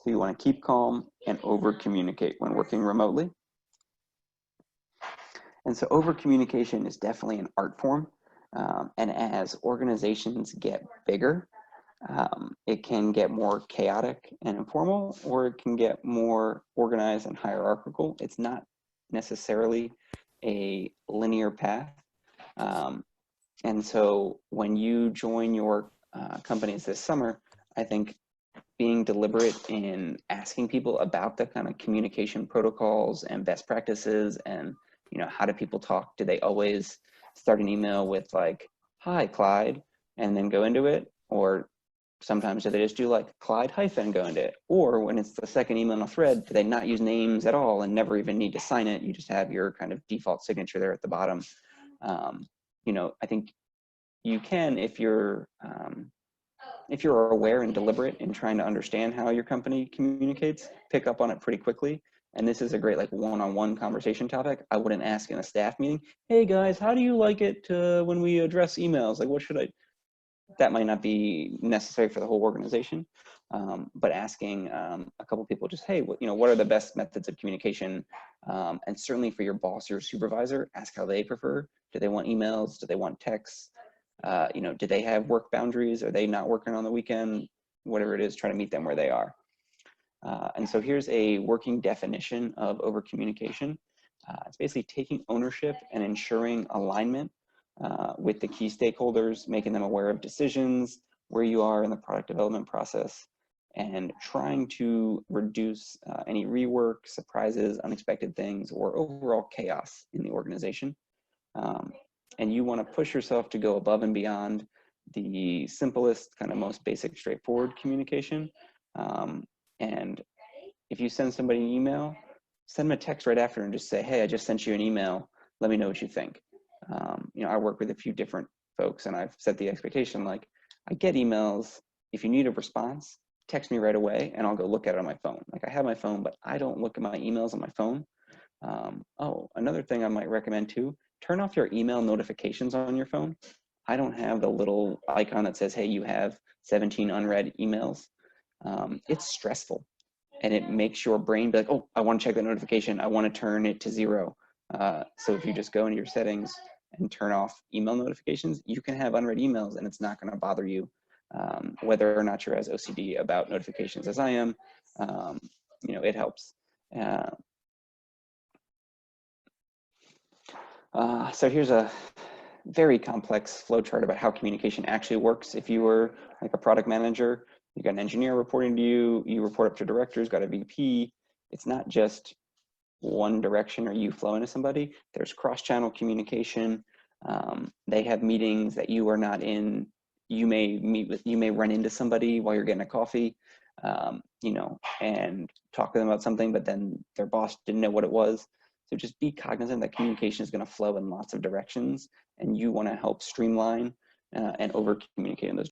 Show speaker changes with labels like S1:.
S1: So you want to keep calm and over communicate when working remotely. And so over communication is definitely an art form. And as organizations get bigger, it can get more chaotic and informal, or it can get more organized and hierarchical. It's not necessarily a linear path. And so when you join your companies this summer, I think being deliberate in asking people about the kind of communication protocols and best practices, and how do people talk? Do they always start an email with like, "Hi, Clyde," and then go into it? Or sometimes do they just do like Clyde hyphen go into it? Or when it's the second email in a thread, do they not use names at all and never even need to sign it? You just have your kind of default signature there at the bottom. I think you can, if you're aware and deliberate in trying to understand how your company communicates, pick up on it pretty quickly. And this is a great like one-on-one conversation topic. I wouldn't ask in a staff meeting, "Hey guys, how do you like it when we address emails? Like, what should I?" That might not be necessary for the whole organization, but asking a couple people, just, "Hey, what are the best methods of communication?" And certainly for your boss or supervisor, ask how they prefer. Do they want emails? Do they want texts? Do they have work boundaries? Are they not working on the weekend? Whatever it is, try to meet them where they are. And so here's a working definition of over communication. It's basically taking ownership and ensuring alignment with the key stakeholders, making them aware of decisions, where you are in the product development process, and trying to reduce any rework, surprises, unexpected things, or overall chaos in the organization. And you want to push yourself to go above and beyond the simplest, kind of most basic, straightforward communication. And if you send somebody an email, send them a text right after and just say, "Hey, I just sent you an email. Let me know what you think." I work with a few different folks, and I've set the expectation, like, I get emails. If you need a response, text me right away and I'll go look at it on my phone. Like, I have my phone, but I don't look at my emails on my phone. Another thing I might recommend too, turn off your email notifications on your phone. I don't have the little icon that says, "Hey, you have 17 unread emails." It's stressful, and it makes your brain be like, "Oh, I want to check that notification. I want to turn it to 0." So if you just go into your settings and turn off email notifications, you can have unread emails and it's not going to bother you, whether or not you're as OCD about notifications as I am. It helps. So here's a very complex flowchart about how communication actually works. If you were like a product manager, you got an engineer reporting to you, you report up to directors, got a VP. It's not just one direction or you flow into somebody. There's cross-channel communication. They have meetings that you are not in. You may run into somebody while you're getting a coffee, and talk to them about something, but then their boss didn't know what it was. So just be cognizant that communication is going to flow in lots of directions, and you want to help streamline and over communicate in those